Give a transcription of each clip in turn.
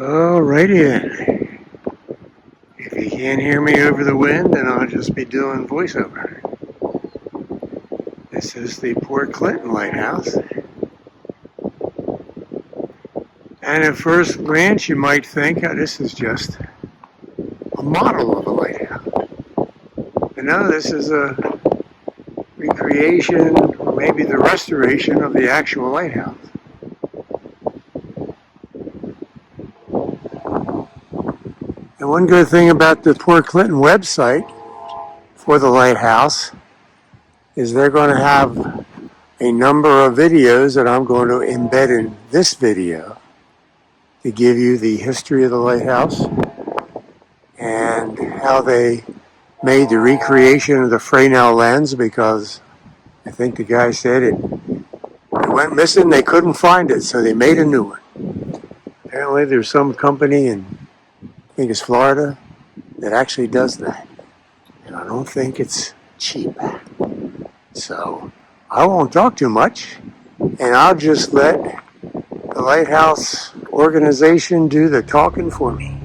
Alrighty then. If you can't hear me over the wind, then I'll just be doing voiceover. This is the Port Clinton Lighthouse. And at first glance, you might think, oh, this is just a model of a lighthouse. But no, this is a recreation, or maybe the restoration of the actual lighthouse. And one good thing about the Port Clinton website for the lighthouse is they're going to have a number of videos that I'm going to embed in this video to give you the history of the lighthouse and how they made the recreation of the Fresnel lens, because I think the guy said it went missing, they couldn't find it, so they made a new one. Apparently there's some company in, I think it's Florida, that actually does that. And I don't think it's cheap. So I won't talk too much, and I'll just let the Lighthouse organization do the talking for me.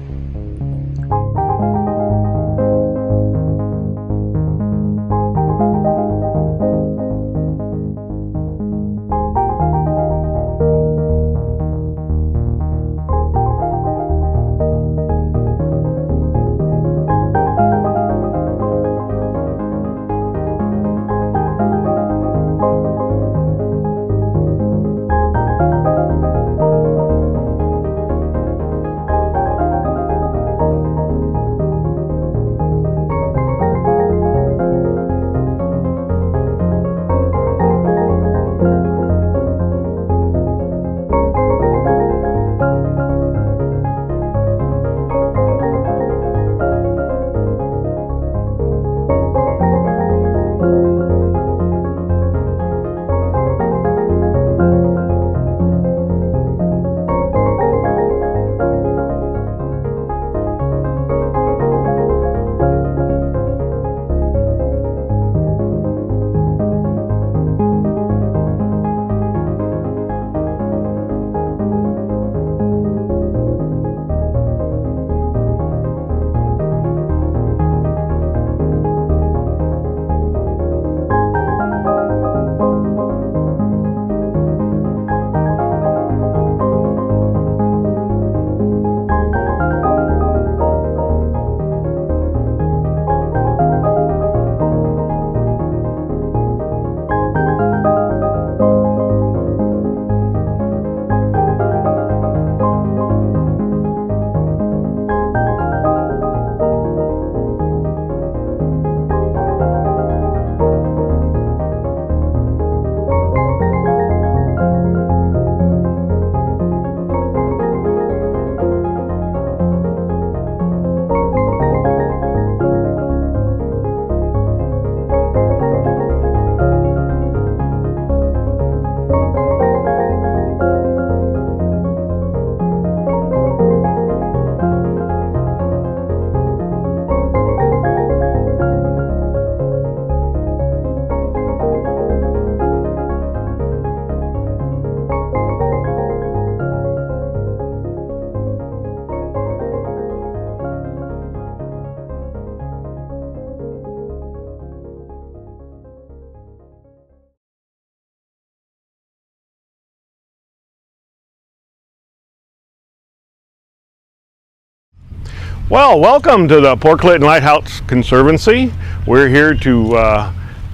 Well, welcome to the Port Clinton Lighthouse Conservancy. We're here to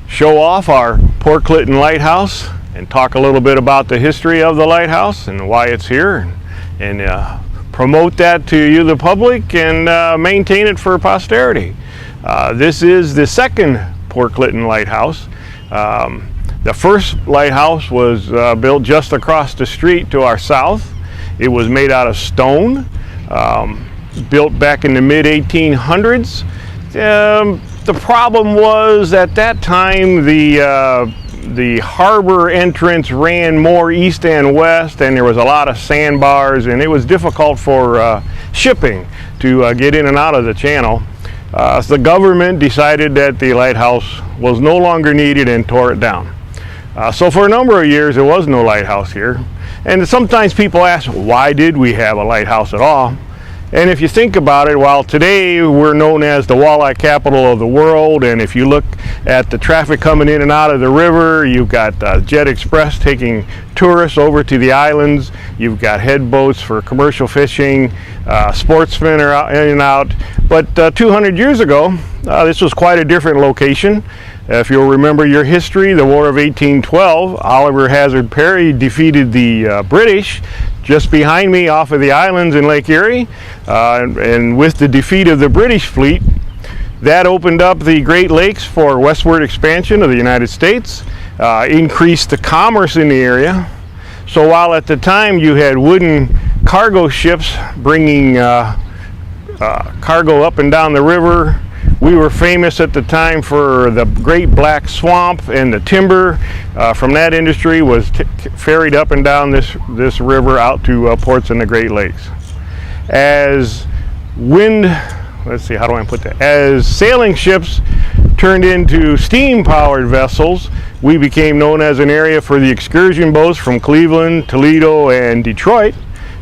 show off our Port Clinton Lighthouse and talk a little bit about the history of the lighthouse and why it's here, and promote that to you, the public, and maintain it for posterity. This is the second Port Clinton Lighthouse. The first lighthouse was built just across the street to our south. It was made out of stone. Built back in the mid-1800s. The problem was at that time the harbor entrance ran more east and west, and there was a lot of sandbars, and it was difficult for shipping to get in and out of the channel. So the government decided that the lighthouse was no longer needed and tore it down. So for a number of years there was no lighthouse here. And sometimes people ask, why did we have a lighthouse at all? And if you think about it, while today we're known as the walleye capital of the world, and if you look at the traffic coming in and out of the river, you've got Jet Express taking tourists over to the islands, you've got head boats for commercial fishing, sportsmen are out, in and out. But 200 years ago, this was quite a different location. If you'll remember your history, the War of 1812, Oliver Hazard Perry defeated the British just behind me off of the islands in Lake Erie, and with the defeat of the British fleet, that opened up the Great Lakes for westward expansion of the United States, increased the commerce in the area. So while at the time you had wooden cargo ships bringing cargo up and down the river, we were famous at the time for the Great Black Swamp, and the timber from that industry was ferried up and down this river out to ports in the Great Lakes. As as sailing ships turned into steam-powered vessels, we became known as an area for the excursion boats from Cleveland, Toledo, and Detroit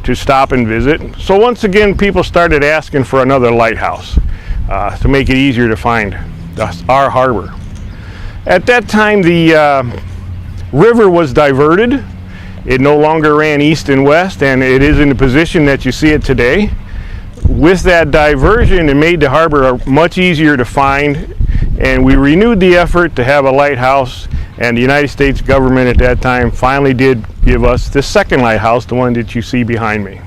to stop and visit. So once again, people started asking for another lighthouse to make it easier to find our harbor. At that time, the river was diverted. It no longer ran east and west, and it is in the position that you see it today. With that diversion, it made the harbor much easier to find, and we renewed the effort to have a lighthouse, and the United States government at that time finally did give us the second lighthouse, the one that you see behind me.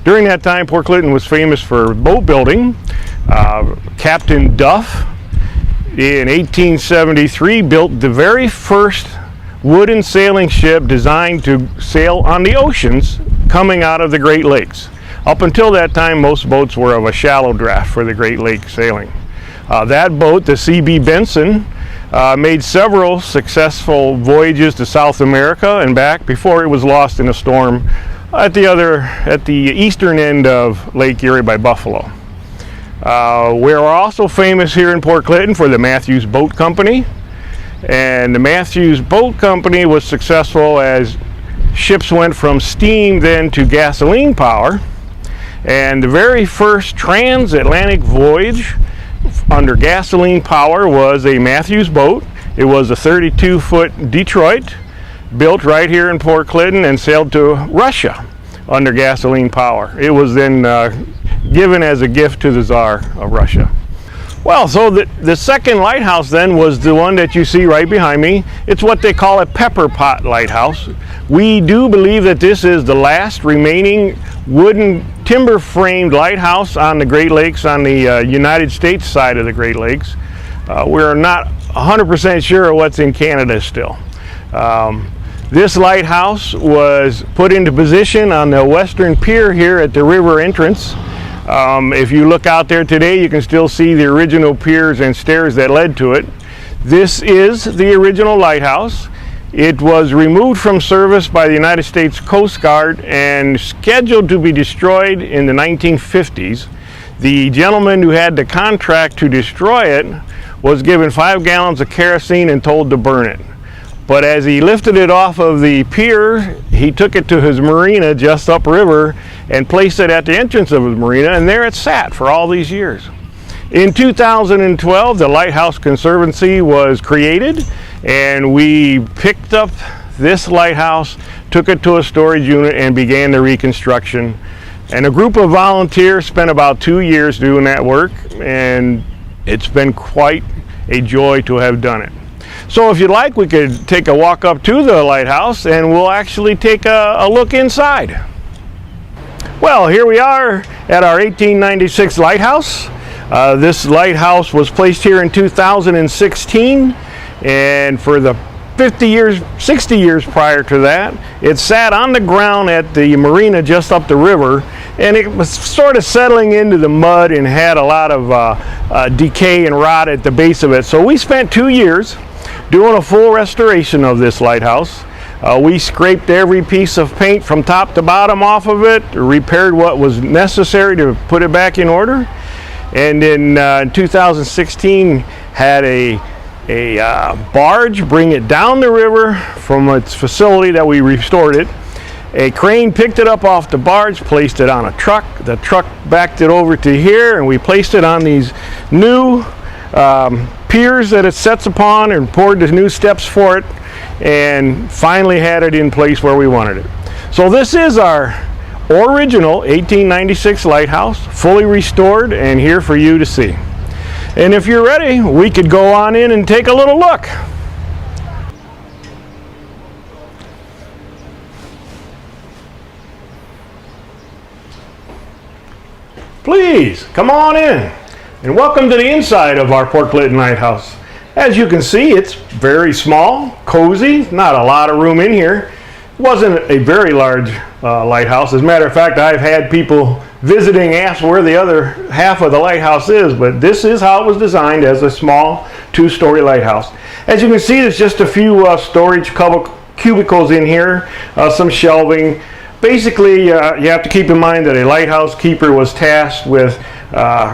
During that time, Port Clinton was famous for boat building. Captain Duff in 1873 built the very first wooden sailing ship designed to sail on the oceans coming out of the Great Lakes. Up until that time, most boats were of a shallow draft for the Great Lake sailing. That boat, the C.B. Benson, made several successful voyages to South America and back before it was lost in a storm at the eastern end of Lake Erie by Buffalo. We're also famous here in Port Clinton for the Matthews Boat Company, and the Matthews Boat Company was successful as ships went from steam then to gasoline power, and the very first transatlantic voyage under gasoline power was a Matthews boat. It was a 32-foot Detroit, built right here in Port Clinton, and sailed to Russia under gasoline power. It was then given as a gift to the Tsar of Russia. Well, so the second lighthouse then was the one that you see right behind me. It's what they call a pepper pot lighthouse. We do believe that this is the last remaining wooden timber framed lighthouse on the Great Lakes, on the United States side of the Great Lakes. We're not 100% sure what's in Canada still. This lighthouse was put into position on the western pier here at the river entrance. If you look out there today, you can still see the original piers and stairs that led to it. This is the original lighthouse. It was removed from service by the United States Coast Guard and scheduled to be destroyed in the 1950s. The gentleman who had the contract to destroy it was given 5 gallons of kerosene and told to burn it. But as he lifted it off of the pier, he took it to his marina just upriver and placed it at the entrance of his marina, and there it sat for all these years. In 2012, the Lighthouse Conservancy was created, and we picked up this lighthouse, took it to a storage unit, and began the reconstruction. And a group of volunteers spent about 2 years doing that work, and it's been quite a joy to have done it. So if you'd like, we could take a walk up to the lighthouse and we'll actually take a look inside. Well, here we are at our 1896 lighthouse. This lighthouse was placed here in 2016, and for the 60 years prior to that, it sat on the ground at the marina just up the river, and it was sort of settling into the mud and had a lot of decay and rot at the base of it. So we spent 2 years doing a full restoration of this lighthouse. We scraped every piece of paint from top to bottom off of it, repaired what was necessary to put it back in order, and in 2016 had a barge, bring it down the river from its facility that we restored it. A crane picked it up off the barge, placed it on a truck. The truck backed it over to here, and we placed it on these new piers that it sets upon and poured the new steps for it, and finally had it in place where we wanted it. So this is our original 1896 lighthouse, fully restored and here for you to see. And if you're ready, we could go on in and take a little look. Please, come on in, and welcome to the inside of our Port Clinton Lighthouse. As you can see, it's very small, cozy, not a lot of room in here. It wasn't a very large lighthouse. As a matter of fact, I've had people visiting ask where the other half of the lighthouse is, but this is how it was designed, as a small 2-story lighthouse. As you can see, there's just a few storage cubicles in here, some shelving. Basically, you have to keep in mind that a lighthouse keeper was tasked with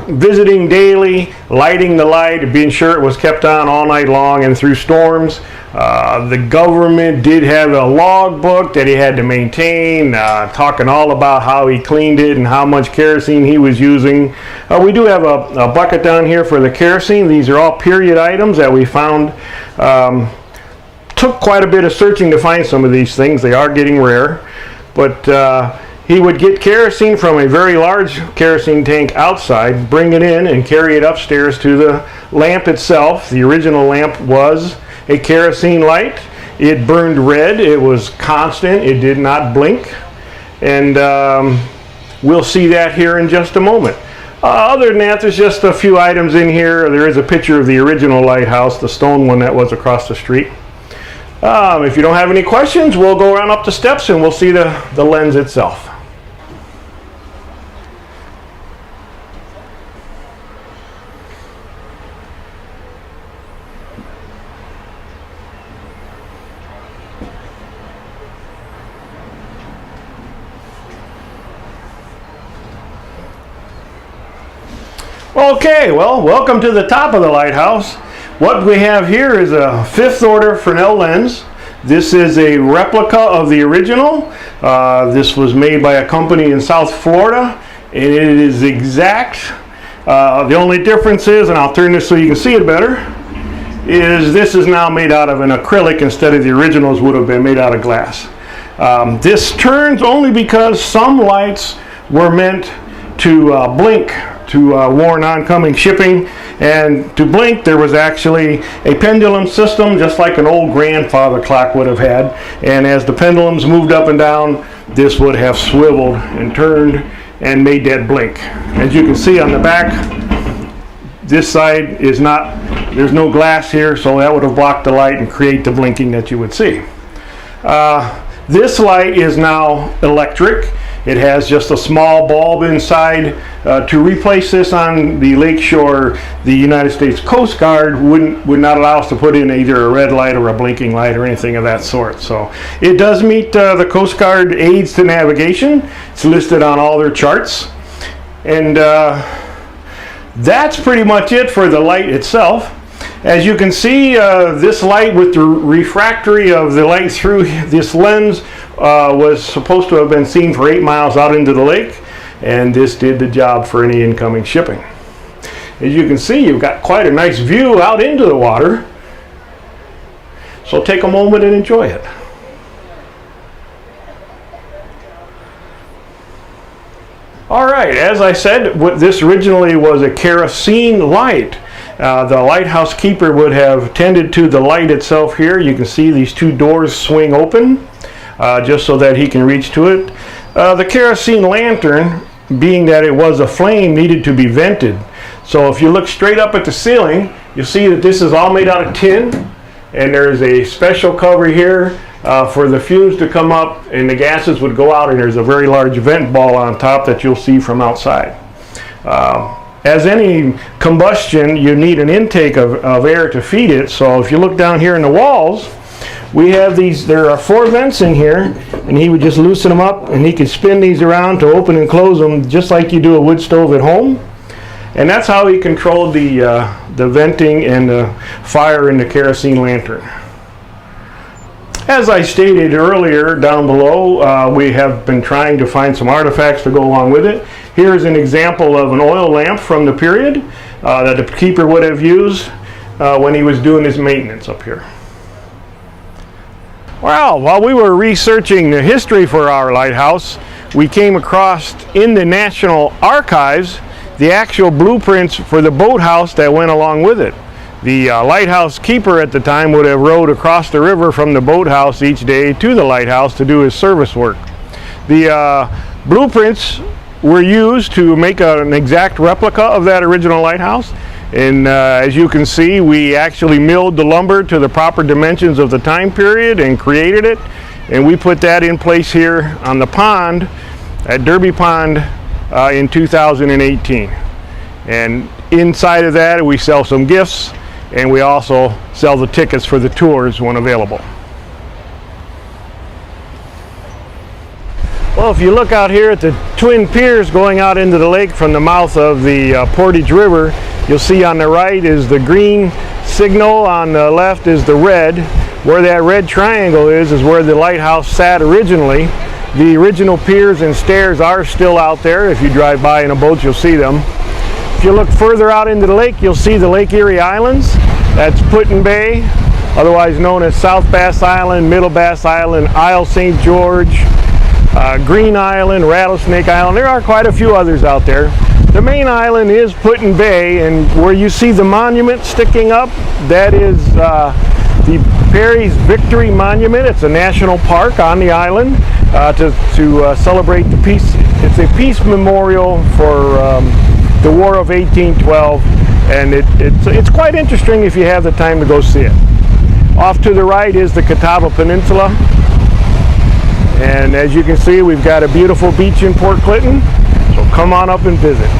visiting daily, lighting the light, being sure it was kept on all night long and through storms. The government did have a log book that he had to maintain, talking all about how he cleaned it and how much kerosene he was using. We do have a bucket down here for the kerosene. These are all period items that we found. Took quite a bit of searching to find some of these things. They are getting rare. But he would get kerosene from a very large kerosene tank outside, bring it in and carry it upstairs to the lamp itself. The original lamp was a kerosene light. It burned red. It was constant. It did not blink. And we'll see that here in just a moment. Other than that, there's just a few items in here. There is a picture of the original lighthouse, the stone one that was across the street. If you don't have any questions, we'll go around up the steps and we'll see the lens itself. Okay, well, welcome to the top of the lighthouse. What we have here is a 5th order Fresnel lens. This is a replica of the original. This was made by a company in South Florida, and it is exact. The only difference is, and I'll turn this so you can see it better, is this is now made out of an acrylic instead of the originals would have been made out of glass. This turns only because some lights were meant to blink to warn oncoming shipping, and to blink there was actually a pendulum system just like an old grandfather clock would have had, and as the pendulums moved up and down, this would have swiveled and turned and made that blink. As you can see on the back, this side is not, there's no glass here, so that would have blocked the light and create the blinking that you would see. This light is now electric. It has just a small bulb inside. To replace this on the lake shore, the United States Coast Guard would not allow us to put in either a red light or a blinking light or anything of that sort. So it does meet the Coast Guard aids to navigation. It's listed on all their charts. And that's pretty much it for the light itself. As you can see, this light with the refractory of the light through this lens was supposed to have been seen for 8 miles out into the lake, and this did the job for any incoming shipping. As you can see, you've got quite a nice view out into the water, so take a moment and enjoy it. Alright, as I said, this originally was a kerosene light. The lighthouse keeper would have tended to the light itself here. You can see these 2 doors swing open just so that he can reach to it. The kerosene lantern, being that it was a flame, needed to be vented. So if you look straight up at the ceiling, you'll see that this is all made out of tin, and there's a special cover here for the fumes to come up and the gases would go out, and there's a very large vent ball on top that you'll see from outside. As any combustion, you need an intake of air to feed it. So if you look down here in the walls, we have these, there are 4 vents in here, and he would just loosen them up and he could spin these around to open and close them just like you do a wood stove at home. And that's how he controlled the venting and the fire in the kerosene lantern. As I stated earlier down below, we have been trying to find some artifacts to go along with it. Here's an example of an oil lamp from the period that the keeper would have used when he was doing his maintenance up here. Well, while we were researching the history for our lighthouse, we came across in the National Archives the actual blueprints for the boathouse that went along with it. The lighthouse keeper at the time would have rowed across the river from the boathouse each day to the lighthouse to do his service work. The blueprints were used to make an exact replica of that original lighthouse. And as you can see, we actually milled the lumber to the proper dimensions of the time period and created it. And we put that in place here on the pond at Derby Pond in 2018. And inside of that, we sell some gifts, and we also sell the tickets for the tours when available. Well, if you look out here at the twin piers going out into the lake from the mouth of the Portage River, you'll see on the right is the green signal, on the left is the red. Where that red triangle is where the lighthouse sat originally. The original piers and stairs are still out there. If you drive by in a boat, you'll see them. If you look further out into the lake, you'll see the Lake Erie Islands. That's Put-in-Bay, otherwise known as South Bass Island, Middle Bass Island, Isle St. George, Green Island, Rattlesnake Island. There are quite a few others out there. The main island is Put-in-Bay, and where you see the monument sticking up, that is the Perry's Victory Monument. It's a national park on the island to celebrate the peace. It's a peace memorial for the War of 1812, and it's quite interesting if you have the time to go see it. Off to the right is the Catawba Peninsula, and as you can see, we've got a beautiful beach in Port Clinton, so come on up and visit.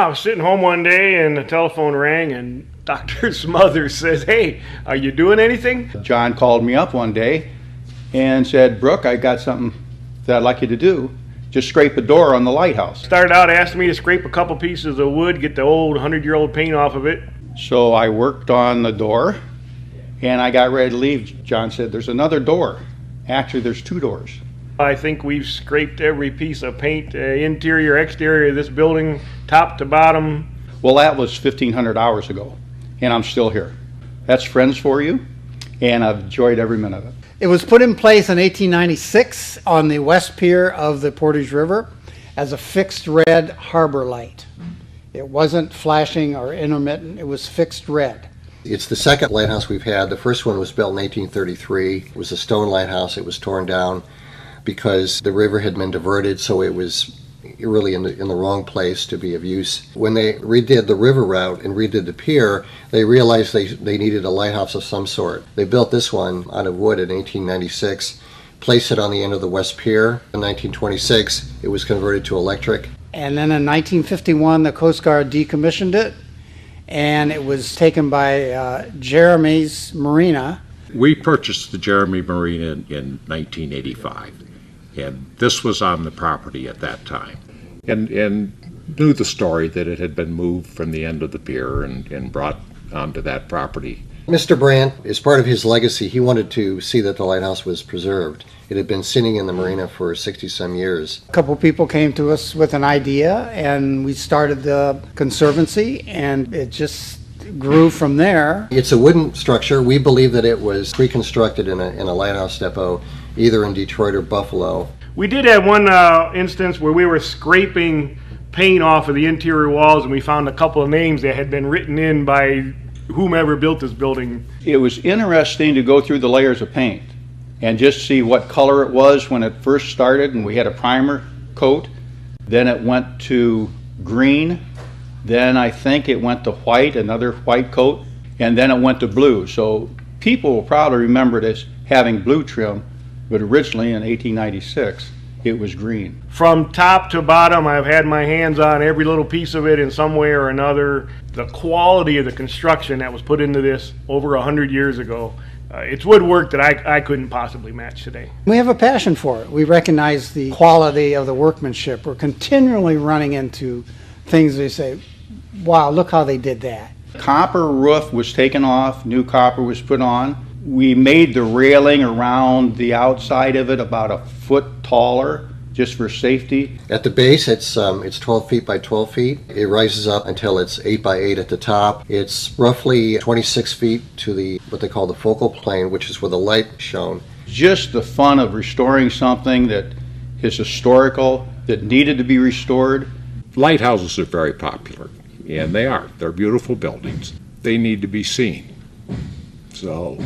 I was sitting home one day and the telephone rang and Dr. Smothers says, "Hey, are you doing anything?" John called me up one day and said, "Brooke, I got something that I'd like you to do. Just scrape a door on the lighthouse." Started out asking me to scrape a couple pieces of wood, get the old 100-year-old paint off of it. So I worked on the door and I got ready to leave. John said, "There's another door." Actually, there's two doors. I think we've scraped every piece of paint, interior, exterior of this building, top to bottom. Well, that was 1,500 hours ago, and I'm still here. That's friends for you, and I've enjoyed every minute of it. It was put in place in 1896 on the west pier of the Portage River as a fixed red harbor light. It wasn't flashing or intermittent, it was fixed red. It's the second lighthouse we've had. The first one was built in 1833. It was a stone lighthouse. It was torn down because the river had been diverted, so it was really in the wrong place to be of use. When they redid the river route and redid the pier, they realized they needed a lighthouse of some sort. They built this one out of wood in 1896, placed it on the end of the west pier. In 1926, it was converted to electric. And then in 1951, the Coast Guard decommissioned it, and it was taken by Jeremy's Marina. We purchased the Jeremy Marina in 1985, and this was on the property at that time, and knew the story that it had been moved from the end of the pier and brought onto that property. Mr. Brandt, as part of his legacy, he wanted to see that the lighthouse was preserved. It had been sitting in the marina for 60-some years. A couple people came to us with an idea, and we started the conservancy, and it just grew from there. It's a wooden structure. We believe that it was reconstructed in a lighthouse depot, either in Detroit or Buffalo. We did have one instance where we were scraping paint off of the interior walls and we found a couple of names that had been written in by whomever built this building. It was interesting to go through the layers of paint and just see what color it was when it first started, and we had a primer coat. Then it went to green. Then I think it went to white, another white coat, and then it went to blue. So people will probably remember it as having blue trim, but originally in 1896 it was green. From top to bottom, I've had my hands on every little piece of it in some way or another. The quality of the construction that was put into this over 100 years ago, it's woodwork that I couldn't possibly match today. We have a passion for it. We recognize the quality of the workmanship. We're continually running into things we say, wow, look how they did that. Copper roof was taken off, new copper was put on. We made the railing around the outside of it about a foot taller, just for safety. At the base, it's 12 feet by 12 feet. It rises up until it's 8 by 8 at the top. It's roughly 26 feet to what they call the focal plane, which is where the light is shown. Just the fun of restoring something that is historical, that needed to be restored. Lighthouses are very popular, and they are. They're beautiful buildings. They need to be seen. So,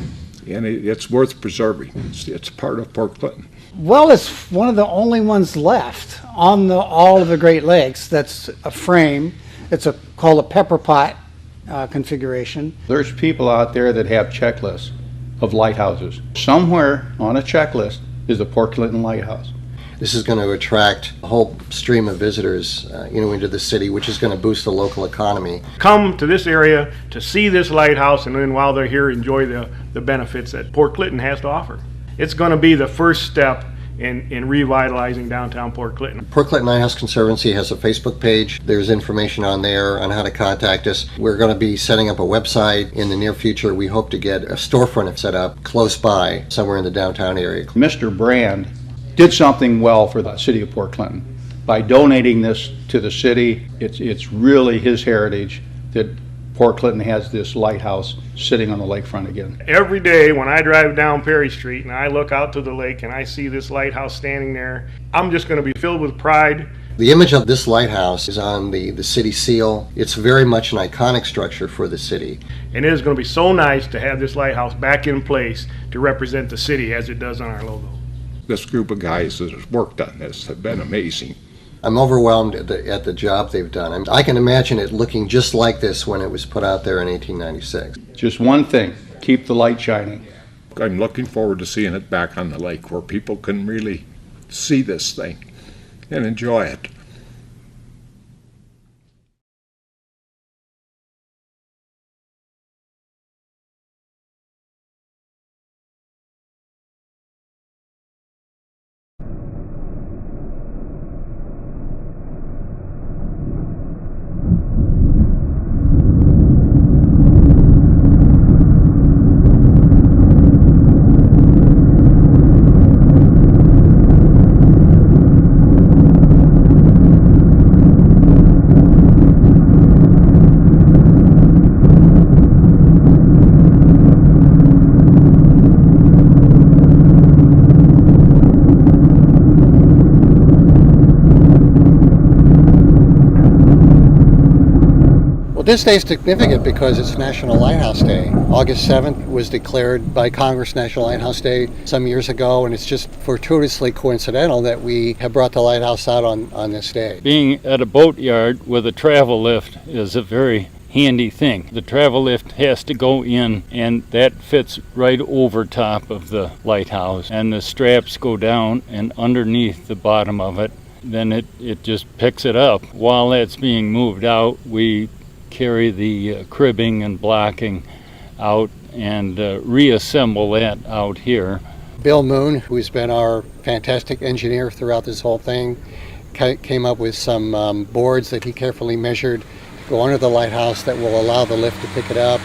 and it's worth preserving. It's part of Port Clinton. Well, it's one of the only ones left on all of the Great Lakes that's a frame. It's called a pepper pot configuration. There's people out there that have checklists of lighthouses. Somewhere on a checklist is the Port Clinton Lighthouse. This is going to attract a whole stream of visitors, into the city, which is going to boost the local economy. Come to this area to see this lighthouse, and then while they're here, enjoy the benefits that Port Clinton has to offer. It's going to be the first step in revitalizing downtown Port Clinton. Port Clinton Lighthouse Conservancy has a Facebook page. There's information on there on how to contact us. We're going to be setting up a website in the near future. We hope to get a storefront set up close by, somewhere in the downtown area. Mr. Brand did something well for the city of Port Clinton. By donating this to the city, it's really his heritage that Port Clinton has this lighthouse sitting on the lakefront again. Every day when I drive down Perry Street and I look out to the lake and I see this lighthouse standing there, I'm just going to be filled with pride. The image of this lighthouse is on the city seal. It's very much an iconic structure for the city. And it is going to be so nice to have this lighthouse back in place to represent the city as it does on our logo. This group of guys that have worked on this have been amazing. I'm overwhelmed at the job they've done. I can imagine it looking just like this when it was put out there in 1896. Just one thing, keep the light shining. I'm looking forward to seeing it back on the lake where people can really see this thing and enjoy it. This day is significant because it's National Lighthouse Day. August 7th was declared by Congress National Lighthouse Day some years ago, and it's just fortuitously coincidental that we have brought the lighthouse out on this day. Being at a boat yard with a travel lift is a very handy thing. The travel lift has to go in, and that fits right over top of the lighthouse, and the straps go down and underneath the bottom of it. Then it just picks it up. While that's being moved out, we carry the cribbing and blocking out and reassemble that out here. Bill Moon, who's been our fantastic engineer throughout this whole thing, came up with some boards that he carefully measured to go under the lighthouse that will allow the lift to pick it up.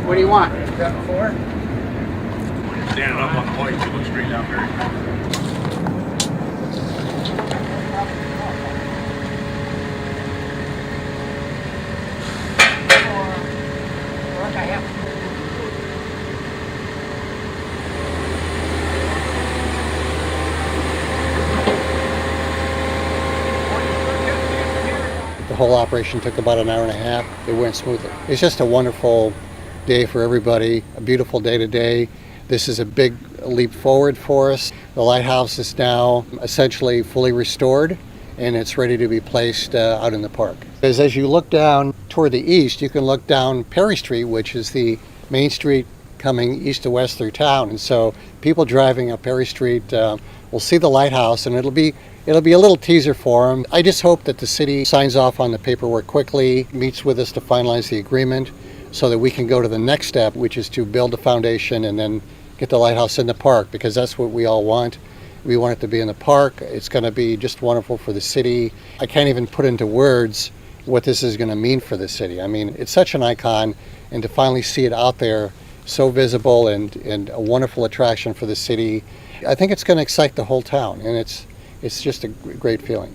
What do you want? Standing up on the lights, you look straight down there. The whole operation took about an hour and a half. It went smoothly. It's just a wonderful day for everybody, a beautiful day today. This is a big leap forward for us. The lighthouse is now essentially fully restored, and it's ready to be placed out in the park. Because as you look down toward the east, you can look down Perry Street, which is the main street coming east to west through town. And so people driving up Perry Street will see the lighthouse, and it'll be a little teaser for them. I just hope that the city signs off on the paperwork quickly, meets with us to finalize the agreement, so that we can go to the next step, which is to build the foundation and then get the lighthouse in the park, because that's what we all want. We want it to be in the park. It's going to be just wonderful for the city. I can't even put into words what this is going to mean for the city. I mean, it's such an icon, and to finally see it out there so visible and a wonderful attraction for the city, I think it's going to excite the whole town, and it's just a great feeling.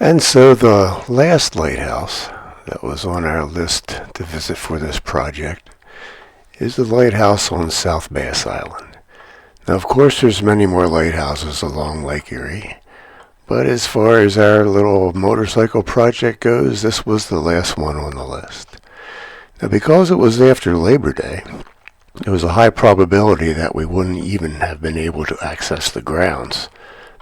And so the last lighthouse that was on our list to visit for this project is the lighthouse on South Bass Island. Now, of course, there's many more lighthouses along Lake Erie, but as far as our little motorcycle project goes, this was the last one on the list. Now, because it was after Labor Day, there was a high probability that we wouldn't even have been able to access the grounds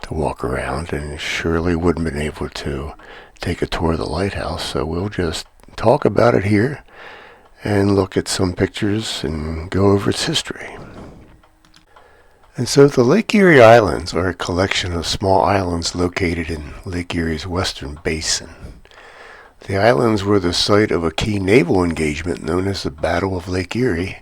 to walk around, and surely wouldn't have been able to take a tour of the lighthouse. So we'll just talk about it here and look at some pictures and go over its history. And so the Lake Erie Islands are a collection of small islands located in Lake Erie's western basin. The islands were the site of a key naval engagement known as the Battle of Lake Erie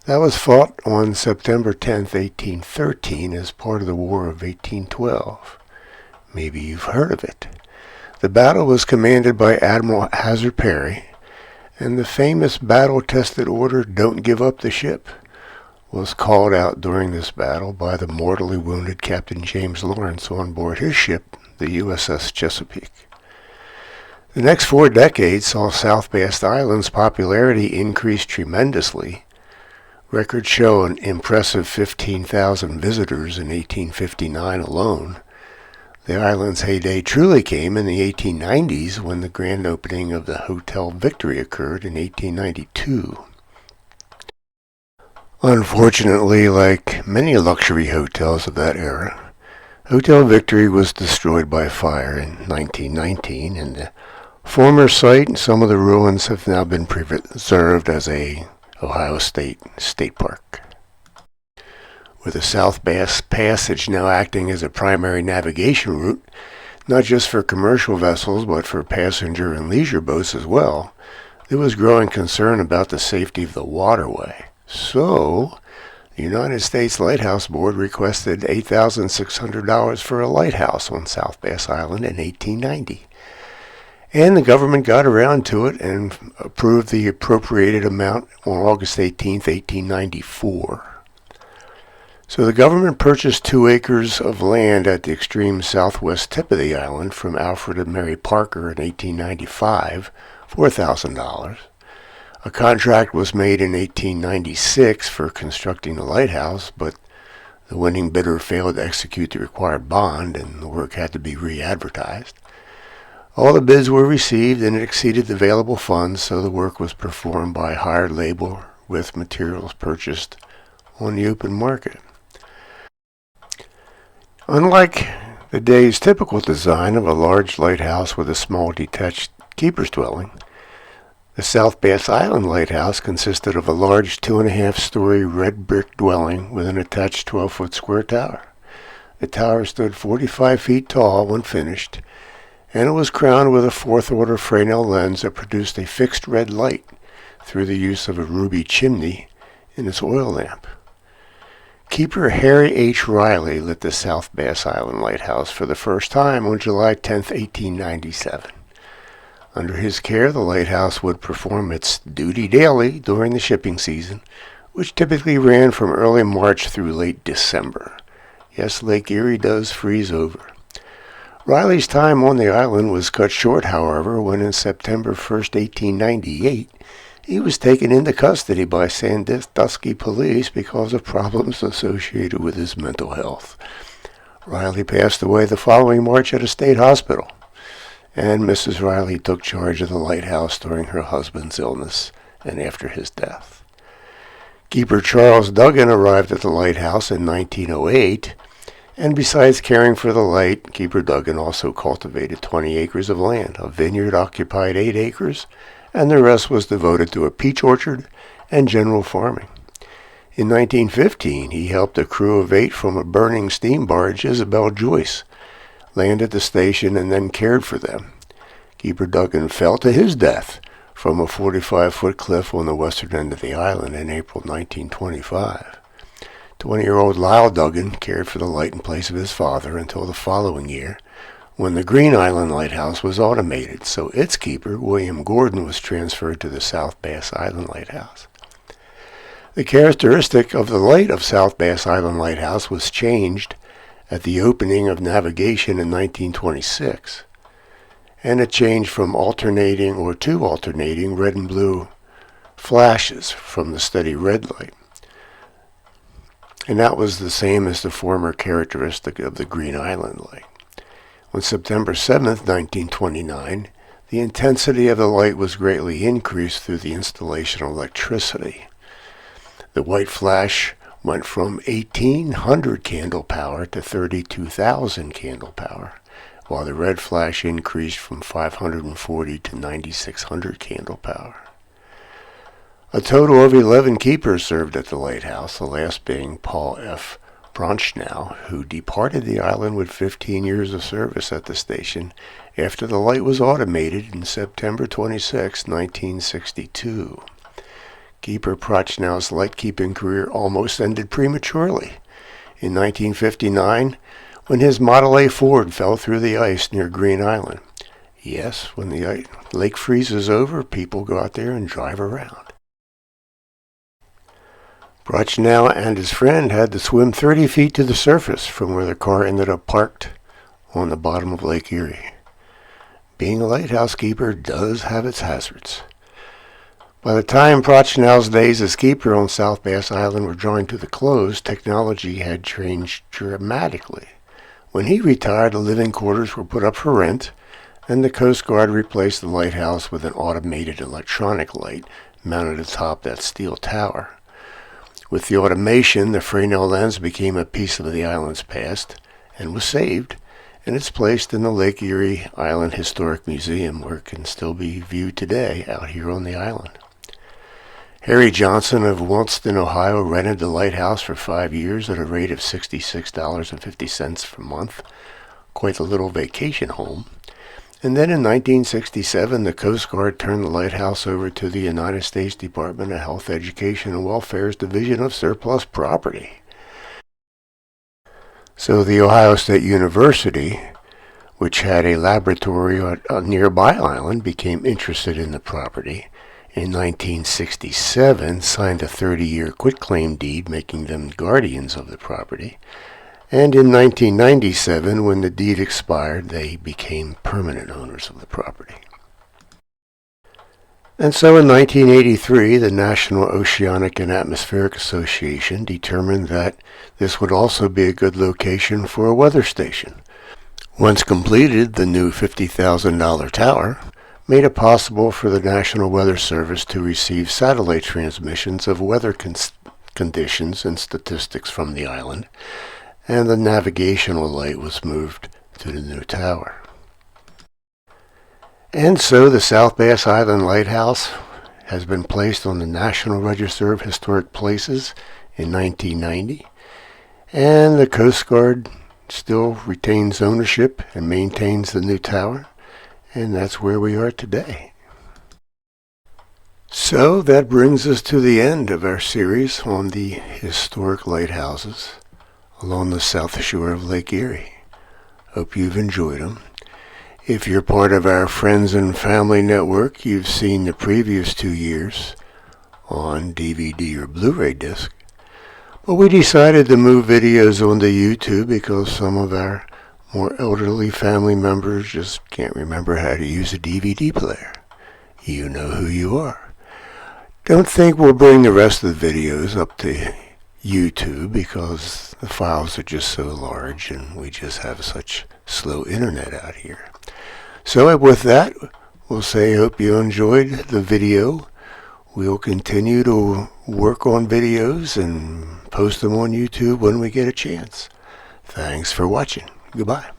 That was fought on September 10th, 1813 as part of the War of 1812. Maybe you've heard of it. The battle was commanded by Admiral Hazard Perry, and the famous battle-tested order, "Don't give up the ship," was called out during this battle by the mortally wounded Captain James Lawrence on board his ship, the USS Chesapeake. The next 4 decades saw South Bass Island's popularity increase tremendously. Records show an impressive 15,000 visitors in 1859 alone. The island's heyday truly came in the 1890s when the grand opening of the Hotel Victory occurred in 1892. Unfortunately, like many luxury hotels of that era, Hotel Victory was destroyed by fire in 1919, and the former site and some of the ruins have now been preserved as a Ohio State State Park. With the South Bass Passage now acting as a primary navigation route, not just for commercial vessels but for passenger and leisure boats as well, there was growing concern about the safety of the waterway. So, the United States Lighthouse Board requested $8,600 for a lighthouse on South Bass Island in 1890. And the government got around to it and approved the appropriated amount on August 18, 1894. So the government purchased 2 acres of land at the extreme southwest tip of the island from Alfred and Mary Parker in 1895 for $1,000. A contract was made in 1896 for constructing the lighthouse, but the winning bidder failed to execute the required bond and the work had to be re-advertised. All the bids were received and it exceeded the available funds, so the work was performed by hired labor with materials purchased on the open market. Unlike the day's typical design of a large lighthouse with a small detached keeper's dwelling, the South Bass Island Lighthouse consisted of a large 2.5-story red brick dwelling with an attached 12-foot square tower. The tower stood 45 feet tall when finished, and it was crowned with a 4th-order Fresnel lens that produced a fixed red light through the use of a ruby chimney in its oil lamp. Keeper Harry H. Riley lit the South Bass Island Lighthouse for the first time on July 10, 1897. Under his care, the lighthouse would perform its duty daily during the shipping season, which typically ran from early March through late December. Yes, Lake Erie does freeze over. Riley's time on the island was cut short, however, when in September 1st, 1898, he was taken into custody by Sandusky police because of problems associated with his mental health. Riley passed away the following March at a state hospital, and Mrs. Riley took charge of the lighthouse during her husband's illness and after his death. Keeper Charles Duggan arrived at the lighthouse in 1908, and besides caring for the light, Keeper Duggan also cultivated 20 acres of land. A vineyard occupied 8 acres, and the rest was devoted to a peach orchard and general farming. In 1915, he helped a crew of 8 from a burning steam barge, Isabel Joyce, land at the station and then cared for them. Keeper Duggan fell to his death from a 45-foot cliff on the western end of the island in April 1925. 20-year-old Lyle Duggan cared for the light in place of his father until the following year, when the Green Island Lighthouse was automated, so its keeper, William Gordon, was transferred to the South Bass Island Lighthouse. The characteristic of the light of South Bass Island Lighthouse was changed at the opening of navigation in 1926, and it changed from alternating red and blue flashes from the steady red light. And that was the same as the former characteristic of the Green Island light. On September 7, 1929, the intensity of the light was greatly increased through the installation of electricity. The white flash went from 1,800 candle power to 32,000 candle power, while the red flash increased from 540 to 9,600 candle power. A total of 11 keepers served at the lighthouse, the last being Paul F. Bronchnow, who departed the island with 15 years of service at the station after the light was automated in September 26, 1962. Keeper Prochnow's lightkeeping career almost ended prematurely in 1959 when his Model A Ford fell through the ice near Green Island. Yes, when the lake freezes over, people go out there and drive around. Prochnow and his friend had to swim 30 feet to the surface from where the car ended up parked on the bottom of Lake Erie. Being a lighthouse keeper does have its hazards. By the time Prochnow's days as keeper on South Bass Island were drawing to the close, technology had changed dramatically. When he retired, the living quarters were put up for rent, and the Coast Guard replaced the lighthouse with an automated electronic light mounted atop that steel tower. With the automation, the Fresnel lens became a piece of the island's past and was saved, and it's placed in the Lake Erie Island Historic Museum, where it can still be viewed today out here on the island. Harry Johnson of Williston, Ohio, rented the lighthouse for 5 years at a rate of $66.50 per month, quite a little vacation home. And then in 1967, the Coast Guard turned the lighthouse over to the United States Department of Health, Education, and Welfare's Division of Surplus Property. So the Ohio State University, which had a laboratory on a nearby island, became interested in the property. In 1967, signed a 30-year quitclaim deed making them guardians of the property. And in 1997, when the deed expired, they became permanent owners of the property. And so in 1983, the National Oceanic and Atmospheric Association determined that this would also be a good location for a weather station. Once completed, the new $50,000 tower made it possible for the National Weather Service to receive satellite transmissions of weather conditions and statistics from the island, and the navigational light was moved to the new tower. And so the South Bass Island Lighthouse has been placed on the National Register of Historic Places in 1990, and the Coast Guard still retains ownership and maintains the new tower, and that's where we are today. So that brings us to the end of our series on the historic lighthouses along the south shore of Lake Erie. Hope you've enjoyed them. If you're part of our Friends and Family Network, you've seen the previous 2 years on DVD or Blu-ray disc. But we decided to move videos onto YouTube because some of our more elderly family members just can't remember how to use a DVD player. You know who you are. Don't think we'll bring the rest of the videos up to YouTube because the files are just so large and we just have such slow internet out here. So with that, we'll say hope you enjoyed the video. We'll continue to work on videos and post them on YouTube when we get a chance. Thanks for watching. Goodbye.